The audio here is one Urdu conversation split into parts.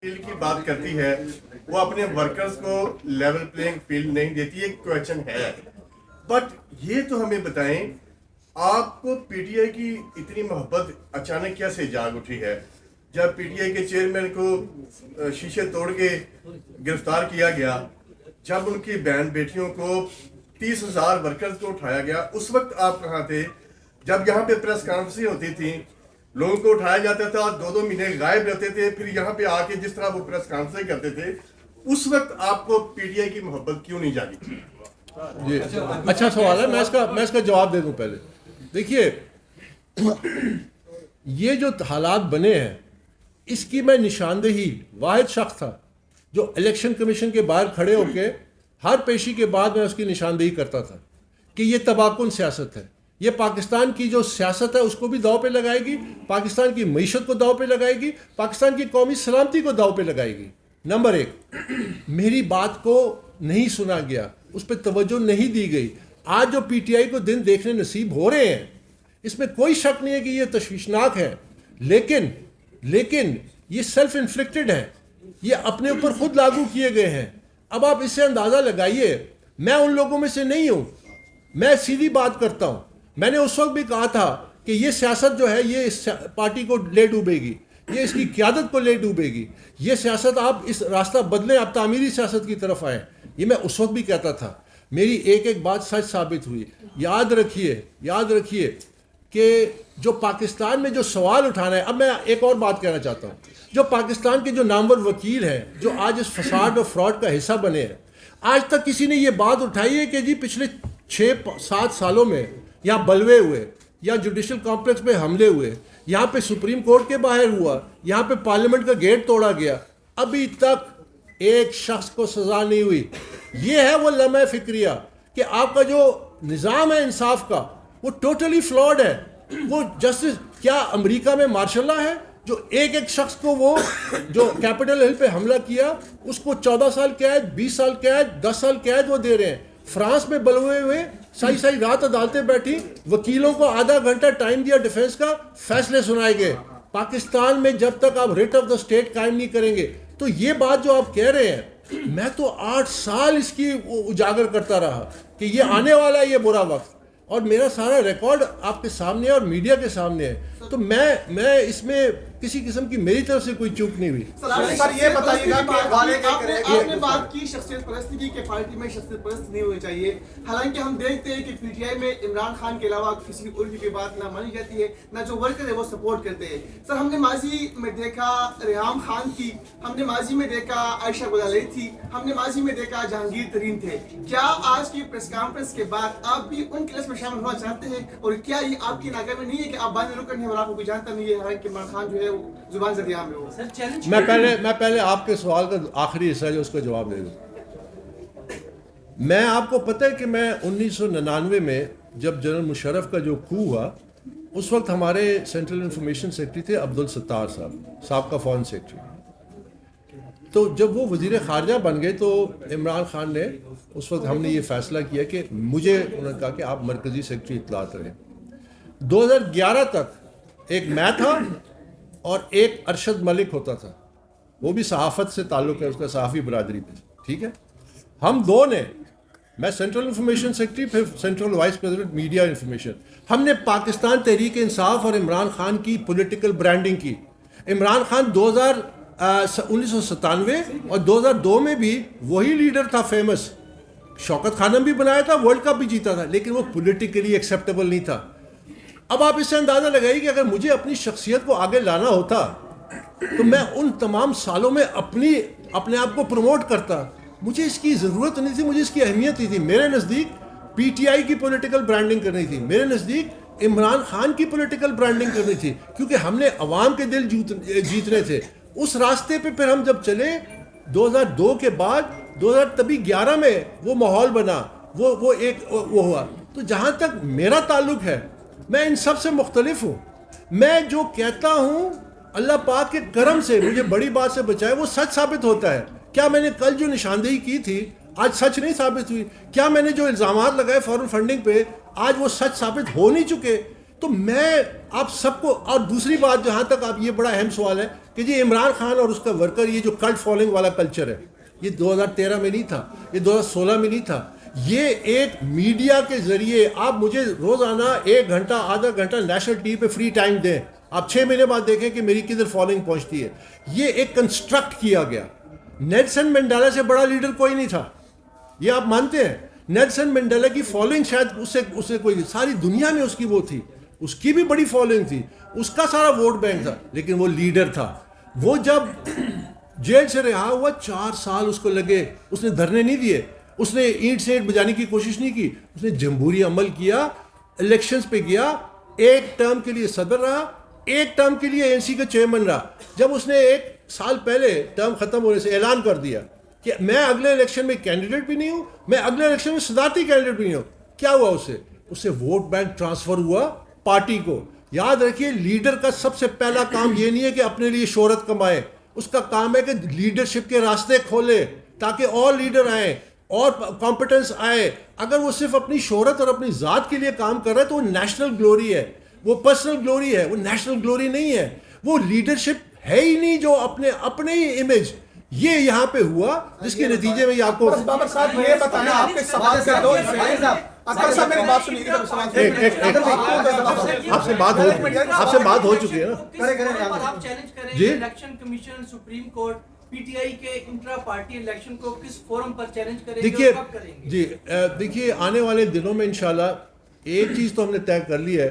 فیلڈ کی بات کرتی ہے وہ اپنے ورکرز کو لیول پلینگ فیلڈ نہیں دیتی، ایک کویشچن ہے. بٹ یہ تو ہمیں بتائیں آپ کو پی ٹی آئی کی اتنی محبت اچانک کیسے جاگ اٹھی ہے جب پی ٹی آئی کے چیئرمین کو شیشے توڑ کے گرفتار کیا گیا، جب ان کی بہن بیٹیوں کو 30,000 ورکرز کو اٹھایا گیا، اس وقت آپ کہاں تھے؟ جب یہاں پہ پریس کانفرنسیں ہوتی تھیں، لوگوں کو اٹھایا جاتا تھا، 2 مہینے غائب رہتے تھے، پھر یہاں پہ آ کے جس طرح وہ پریس کانفرنسیں کرتے تھے، اس وقت آپ کو پی ٹی آئی کی محبت کیوں نہیں جاگی تھی؟ جی اچھا سوال ہے. میں اس کا جواب دے دوں. پہلے دیکھیے، یہ جو حالات بنے ہیں اس کی میں نشاندہی واحد شخص تھا جو الیکشن کمیشن کے باہر کھڑے ہو کے ہر پیشی کے بعد میں اس کی نشاندہی کرتا تھا کہ یہ تباہ کن سیاست ہے، یہ پاکستان کی جو سیاست ہے اس کو بھی داؤ پہ لگائے گی، پاکستان کی معیشت کو داؤ پہ لگائے گی، پاکستان کی قومی سلامتی کو داؤ پہ لگائے گی. نمبر 1، میری بات کو نہیں سنا گیا، اس پہ توجہ نہیں دی گئی. آج جو پی ٹی آئی کو دن دیکھنے نصیب ہو رہے ہیں اس میں کوئی شک نہیں ہے کہ یہ تشویشناک ہے، لیکن یہ سیلف انفلکٹڈ ہے، یہ اپنے اوپر خود لاگو کیے گئے ہیں. اب آپ اس سے اندازہ لگائیے، میں ان لوگوں میں سے نہیں ہوں، میں سیدھی بات کرتا ہوں. میں نے اس وقت بھی کہا تھا کہ یہ سیاست جو ہے یہ اس پارٹی کو لے ڈوبے گی، یہ اس کی قیادت کو لے ڈوبے گی. یہ سیاست آپ اس راستہ بدلیں، آپ تعمیری سیاست کی طرف آئیں. یہ میں اس وقت بھی کہتا تھا. میری ایک بات سچ ثابت ہوئی. یاد رکھیے کہ جو پاکستان میں جو سوال اٹھانا ہے، اب میں ایک اور بات کہنا چاہتا ہوں. جو پاکستان کے جو نامور وکیل ہیں جو آج اس فساد اور فراڈ کا حصہ بنے ہیں، آج تک کسی نے یہ بات اٹھائی ہے کہ جی پچھلے 6-7 سالوں میں یہاں بلوے ہوئے، یہاں جوڈیشل کمپلیکس پہ حملے ہوئے، یہاں پہ سپریم کورٹ کے باہر ہوا، یہاں پہ پارلیمنٹ کا گیٹ توڑا گیا، ابھی تک ایک شخص کو سزا نہیں ہوئی. یہ ہے وہ لمحہ فکریہ کہ آپ کا جو نظام ہے انصاف کا وہ ٹوٹلی فلاڈ ہے. وہ جسٹس کیا امریکہ میں مارشل لا ہے جو ایک شخص کو وہ جو کیپٹل ہل پہ حملہ کیا اس کو 14 سال قید، 20 سال قید، 10 سال قید وہ دے رہے ہیں. فرانس میں بلوے ہوئے سائی رات عدالتیں بیٹھی، وکیلوں کو آدھا گھنٹہ ٹائم دیا ڈیفینس کا، فیصلے سنائے گئے. پاکستان میں جب تک آپ ریٹ آف دا اسٹیٹ قائم نہیں کریں گے تو یہ بات جو آپ کہہ رہے ہیں، میں تو 8 سال اس کی اجاگر کرتا رہا کہ یہ آنے والا ہے یہ برا وقت، اور میرا سارا ریکارڈ آپ کے سامنے ہے اور میڈیا کے سامنے ہے. تو میں اس میں کسی قسم کی میری طرف سے کوئی چوک نہیں ہوئی. سر یہ بتائیے گا کہ آپ نے بات کی شخصیت پرستی کی کہ پارٹی میں شخصیت پرست نہیں ہونی چاہیے، حالانکہ ہم دیکھتے ہیں کہ پی ٹی آئی میں عمران خان کے علاوہ کسی اور کی بات نہ مانی جاتی ہے، نہ جو ورکر ہے وہ سپورٹ کرتے ہیں. سر ہم نے ماضی میں دیکھا ریحام خان کی، ہم نے ماضی میں دیکھا عائشہ گلالئی تھی، ہم نے ماضی میں دیکھا جہانگیر ترین تھے. کیا آج کی پریس کانفرنس کے بعد آپ بھی ان کی لسٹ میں شامل ہونا چاہتے ہیں، اور کیا یہ آپ کی ناکہ میں نہیں ہے کہ آپ بانی رکن ہیں اور آپ کو کوئی جانتا نہیں ہے حالانکہ عمران خان جو ہے وہ زبان ذریعہ میں ہو؟ میں پہلے آپ کے سوال کا آخری حصہ جو اس کا جواب دے دوں. میں آپ کو پتہ ہے کہ میں 1999 میں جب جنرل مشرف کا جو کھو ہوا اس وقت ہمارے سینٹرل انفارمیشن سیکرٹری تھے عبدالستار صاحب، سابقہ فارن سیکرٹری. تو جب وہ وزیر خارجہ بن گئے تو عمران خان نے اس وقت ہم نے یہ فیصلہ کیا کہ مجھے انہوں نے کہا کہ آپ مرکزی سیکرٹری اطلاعات رہیں. 2011 تک ایک میں تھا اور ایک ارشد ملک ہوتا تھا، وہ بھی صحافت سے تعلق ہے، اس کا صحافی برادری پہ. ٹھیک ہے، ہم دو نے، میں سینٹرل انفارمیشن سیکرٹری، پھر central vice president media information. ہم نے پاکستان تحریک انصاف اور عمران خان کی پولیٹیکل برانڈنگ کی. عمران خان 1997 اور 2002 میں بھی وہی لیڈر تھا فیمس، شوکت خانم بھی بنایا تھا، ورلڈ کپ بھی جیتا تھا، لیکن وہ پولیٹیکلی ایکسیپٹیبل نہیں تھا. اب آپ اس سے اندازہ لگائیے کہ اگر مجھے اپنی شخصیت کو آگے لانا ہوتا تو میں ان تمام سالوں میں اپنے آپ کو پروموٹ کرتا. مجھے اس کی ضرورت نہیں تھی، مجھے اس کی اہمیت نہیں تھی. میرے نزدیک پی ٹی آئی کی پولیٹیکل برانڈنگ کرنی تھی، میرے نزدیک عمران خان کی پولیٹیکل برانڈنگ کرنی تھی، کیونکہ ہم نے عوام کے دل جیتنے تھے. اس راستے پہ پھر ہم جب چلے 2002 کے بعد 2011 میں وہ ماحول بنا، وہ ایک وہ ہوا. تو جہاں تک میرا تعلق ہے میں ان سب سے مختلف ہوں. میں جو کہتا ہوں اللہ پاک کے کرم سے مجھے بڑی بات سے بچائے وہ سچ ثابت ہوتا ہے. کیا میں نے کل جو نشاندہی کی تھی آج سچ نہیں ثابت ہوئی؟ کیا میں نے جو الزامات لگائے فارن فنڈنگ پہ آج وہ سچ ثابت ہو نہیں چکے؟ تو میں آپ سب کو، اور دوسری بات جہاں تک آپ، یہ بڑا اہم سوال ہے، کہ جی عمران خان اور اس کا ورکر یہ جو کلٹ فالوئنگ والا کلچر ہے یہ 2013 میں نہیں تھا, یہ 2016 میں نہیں تھا, یہ ایک میڈیا کے ذریعے آپ مجھے روزانہ 1 گھنٹہ آدھا گھنٹہ نیشنل ٹی وی پہ فری ٹائم دیں, آپ 6 مہینے بعد دیکھیں کہ میری کدھر فالوئنگ پہنچتی ہے. یہ ایک کنسٹرکٹ کیا گیا. نیلسن منڈیلا سے بڑا لیڈر کوئی نہیں تھا, یہ آپ مانتے ہیں. نیلسن منڈیلا کی فالوئنگ شاید اس سے کوئی ساری دنیا میں اس کی وہ تھی, اس کی بھی بڑی فالوئنگ تھی, اس کا سارا ووٹ بینک تھا, لیکن وہ لیڈر تھا. وہ جب جیل سے رہا ہوا 4 سال اس کو لگے, اس نے دھرنے نہیں دیے, اس نے اینٹ سے اینٹ بجانے کی کوشش نہیں کی, اس نے جمہوری عمل کیا, الیکشنز پہ گیا, 1 ٹرم کے لیے صدر رہا, 1 ٹرم کے لیے ANC کا چیئرمین رہا. جب اس نے 1 سال پہلے ٹرم ختم ہونے سے اعلان کر دیا کہ میں اگلے الیکشن میں کینڈیڈیٹ بھی نہیں ہوں, میں اگلے الیکشن میں صدارتی کینڈیڈیٹ بھی نہیں ہوں, کیا ہوا اس سے ووٹ بینک ٹرانسفر ہوا پارٹی کو. یاد رکھیے لیڈر کا سب سے پہلا کام یہ نہیں ہے کہ اپنے لیے شہرت کمائے, اس کا کام ہے کہ لیڈرشپ کے راستے کھولے تاکہ اور لیڈر آئیں اور کمپٹنس آئے. اگر وہ صرف اپنی شہرت اور اپنی ذات کے لیے کام کر رہا ہے تو وہ نیشنل گلوری ہے, وہ پرسنل گلوری ہے, وہ نیشنل گلوری نہیں ہے. وہ لیڈرشپ ہے ہی نہیں جو اپنے ہی امیج. یہ یہاں پہ ہوا جس کے نتیجے میں یہ آپ کو بابر صاحب یہ بتائیں آپ کے سوال کے دو اکبر صاحب میری بات سنیے گا. آپ سے بات ہو چکی ہے نا. آپ چیلنج کریں جی election commission, supreme court, PTI کے انٹرا پارٹی الیکشن کو کس فورم پر چیلنج کریں گے دیکھیے اور کب کریں گے؟ جی دیکھیے آنے والے دنوں میں انشاءاللہ ایک چیز تو ہم نے طے کر لی ہے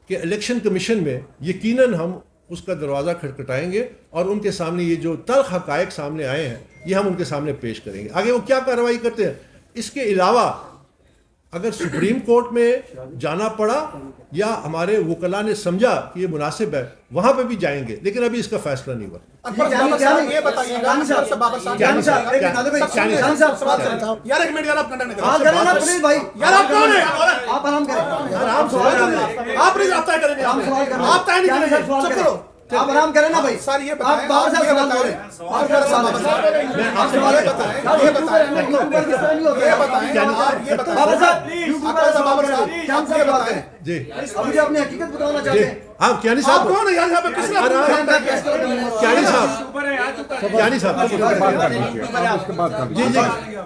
کہ الیکشن کمیشن میں یقیناً ہم اس کا دروازہ کھٹکھٹائیں گے اور ان کے سامنے یہ جو تلخ حقائق سامنے آئے ہیں یہ ہم ان کے سامنے پیش کریں گے. آگے وہ کیا کارروائی کرتے ہیں اس کے علاوہ اگر سپریم کورٹ میں جانا پڑا یا ہمارے وکلاء نے سمجھا کہ یہ مناسب ہے وہاں پہ بھی جائیں گے, لیکن ابھی اس کا فیصلہ نہیں ہوا. اکبر صاحب یہ بتائیے گا بابر صاحب یار ایک منٹ یار آپ کنٹینیو کریں یار آپ کون ہیں آپ آرام کریں, آپ رابطہ کریں گے آپ طے نہیں کریں گے چپ کرو آپ آرام کریں نا بھائی. سر یہ آپ بابر صاحب سوال کریں, جی ابھی اپنی حقیقت بتانا چاہتے ہیں. ہاں کیانی آپ صاحب کون ہیں یار یہاں پہ کس نے کیانی صاحب جی جی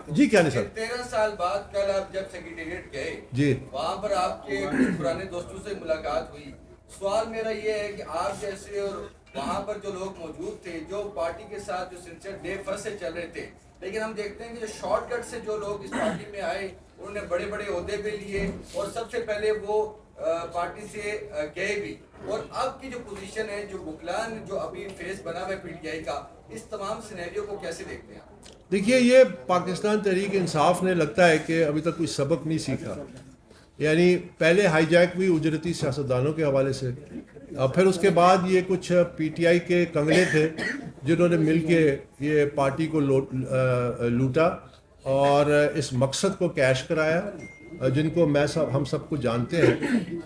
جی کیانی صاحب 13 سال بعد کل آپ جب سیکریٹریٹ گئے جی وہاں پر آپ کے پرانے دوستوں سے ملاقات ہوئی. سوال میرا یہ ہے کہ آپ جیسے اور وہاں پر جو لوگ موجود تھے جو پارٹی کے ساتھ جو سنسر ڈے فرسٹ سے چل رہے تھے, لیکن ہم دیکھتے ہیں کہ جو شارٹ کٹ سے جو لوگ اس پارٹی میں آئے انہوں نے بڑے بڑے عہدے پہ لیے اور سب سے پہلے وہ پارٹی سے گئے بھی. اور اب کی جو پوزیشن ہے جو بکلان جو ابھی فیس بنا ہوا ہے PTI کا, اس تمام سینیریو کو کیسے دیکھتے ہیں آپ؟ دیکھیے یہ پاکستان تحریک انصاف نے لگتا ہے کہ ابھی تک کوئی سبق نہیں سیکھا. یعنی پہلے ہائی جیک ہوئی اجرتی سیاستدانوں کے حوالے سے, پھر اس کے بعد یہ کچھ PTI کے کنگلے تھے جنہوں نے مل کے یہ پارٹی کو لوٹا اور اس مقصد کو کیش کرایا جن کو ہم سب کو جانتے ہیں.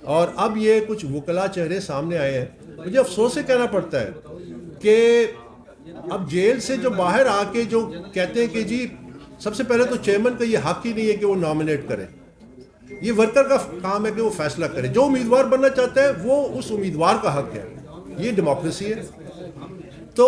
اور اب یہ کچھ وکلا چہرے سامنے آئے ہیں. مجھے افسوس سے کہنا پڑتا ہے کہ اب جیل سے جو باہر آ کے جو کہتے ہیں کہ جی سب سے پہلے تو چیئرمین کا یہ حق ہی نہیں ہے کہ وہ نامنیٹ کرے, یہ ورکر کا کام ہے کہ وہ فیصلہ کرے. جو امیدوار بننا چاہتا ہے وہ اس امیدوار کا حق ہے, یہ ڈیموکریسی ہے. تو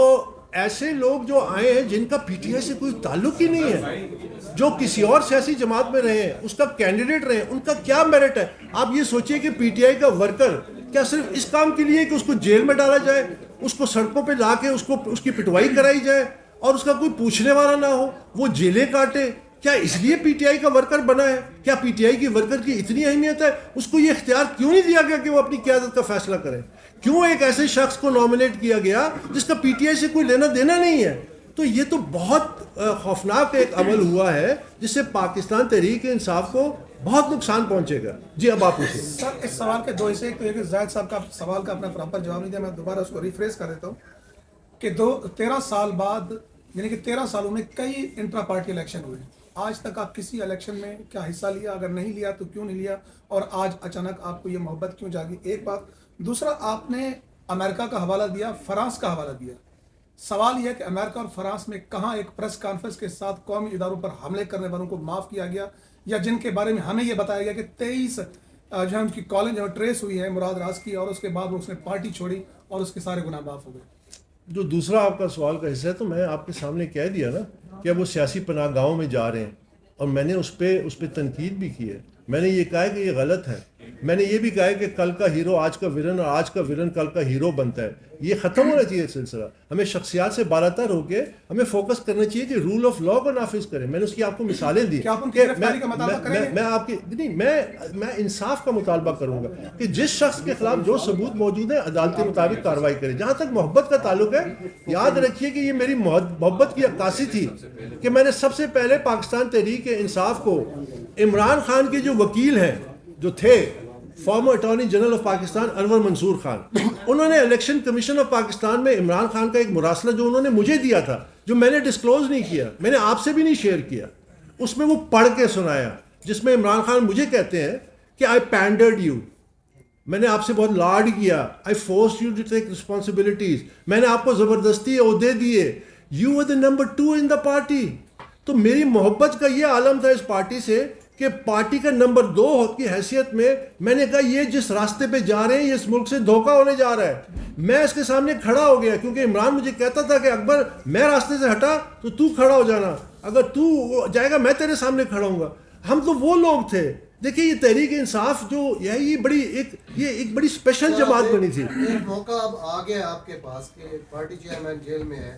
ایسے لوگ جو آئے ہیں جن کا PTI سے کوئی تعلق ہی نہیں ہے, جو کسی اور سیاسی جماعت میں رہے ہیں, اس کا کینڈیڈیٹ رہے ہیں, ان کا کیا میرٹ ہے؟ آپ یہ سوچئے کہ PTI کا ورکر کیا صرف اس کام کے لیے کہ اس کو جیل میں ڈالا جائے, اس کو سڑکوں پہ لا کے اس کی پٹوائی کرائی جائے اور اس کا کوئی پوچھنے والا نہ ہو, وہ جیلیں کاٹے؟ کیا اس لیے PTI کا ورکر بنا ہے؟ کیا PTI کی ورکر کی اتنی اہمیت ہے؟ اس کو یہ اختیار کیوں نہیں دیا گیا کہ وہ اپنی قیادت کا فیصلہ کرے؟ کیوں ایک ایسے شخص کو نامنیٹ کیا گیا جس کا PTI سے کوئی لینا دینا نہیں ہے؟ تو یہ تو بہت خوفناک ایک عمل ہوا ہے جس سے پاکستان تحریک انصاف کو بہت نقصان پہنچے گا. جی اب آپ پوچھیں. سر اس سوال کے دو حصے, ایک تو یہ کہ زاہد صاحب کا سوال کا اپنا پراپر جواب نہیں دیا, میں دوبارہ اس کو ریفریز کر دیتا ہوں کہ 13 سال بعد یعنی کہ 13 سالوں میں کئی انٹرا پارٹی الیکشن ہوئے, آج تک آپ کسی الیکشن میں کیا حصہ لیا؟ اگر نہیں لیا تو کیوں نہیں لیا, اور آج اچانک آپ کو یہ محبت کیوں جاگی؟ ایک بات. دوسرا, آپ نے امریکہ کا حوالہ دیا, فرانس کا حوالہ دیا. سوال یہ ہے کہ امریکہ اور فرانس میں کہاں ایک پریس کانفرنس کے ساتھ قومی اداروں پر حملے کرنے والوں کو معاف کیا گیا, یا جن کے بارے میں ہمیں یہ بتایا گیا کہ 23 جو ہے ان کی کالنگ جو ٹریس ہوئی ہے مراد راز کی, اور اس کے بعد وہ اس نے پارٹی چھوڑی اور اس کے سارے گناہ معاف ہو گئے؟ جو دوسرا آپ کا سوال کا حصہ ہے تو میں آپ کے سامنے کہہ دیا نا کہ اب وہ سیاسی پناہ گاہوں میں جا رہے ہیں اور میں نے اس پہ تنقید بھی کی ہے. میں نے یہ کہا ہے کہ یہ غلط ہے. میں نے یہ بھی کہا ہے کہ کل کا ہیرو آج کا ورن اور آج کا ورن کل کا ہیرو بنتا ہے. یہ ختم ہونا چاہیے سلسلہ. ہمیں شخصیات سے بالاتر ہو کے ہمیں فوکس کرنا چاہیے کہ رول آف لا کو نافذ کریں. میں نے اس کی آپ کو مثالیں دی کہ میں انصاف کا مطالبہ کروں گا کہ جس شخص کے خلاف جو ثبوت موجود ہے عدالت کے مطابق کارروائی کرے. جہاں تک محبت کا تعلق ہے یاد رکھیے کہ یہ میری محبت کی عکاسی تھی کہ میں نے سب سے پہلے پاکستان تحریک انصاف کو عمران خان کے جو وکیل ہیں جو تھے former attorney general of Pakistan Anwar Mansoor Khan, انہوں نے الیکشن کمیشن آف پاکستان میں عمران خان کا ایک مراسلہ جو انہوں نے مجھے دیا تھا, جو میں نے ڈسکلوز نہیں کیا, میں نے آپ سے بھی نہیں شیئر کیا, اس میں وہ پڑھ کے سنایا جس میں عمران خان مجھے کہتے ہیں کہ آئی پینڈرڈ یو, میں نے آپ سے بہت لاڈ کیا, I forced you to take responsibilities, میں نے آپ کو زبردستی عہدے دیے, you were the number 2 in the party. تو میری محبت کا یہ عالم تھا اس پارٹی سے کہ پارٹی کا نمبر 2 کی حیثیت میں نے کہا یہ جس راستے پہ جا رہے ہیں یہ اس ملک سے دھوکہ ہونے جا رہا ہے. میں اس کے سامنے کھڑا ہو گیا کیونکہ عمران مجھے کہتا تھا کہ اکبر میں راستے سے ہٹا تو کھڑا ہو جانا, اگر تو جائے گا میں تیرے سامنے کھڑا ہوں گا. ہم تو وہ لوگ تھے. دیکھیے یہ تحریک انصاف جو یہ ایک بڑی اسپیشل جماعت بنی تھی. ایک موقع اب آ گیا آپ کے پاس کہ پارٹی چیئرمین جیل میں ہے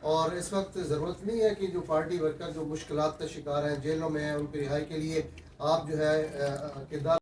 اور اس وقت ضرورت نہیں ہے کہ جو پارٹی ورکر جو مشکلات کا شکار ہیں جیلوں میں ہیں ان کی رہائی کے لیے آپ جو ہے کردار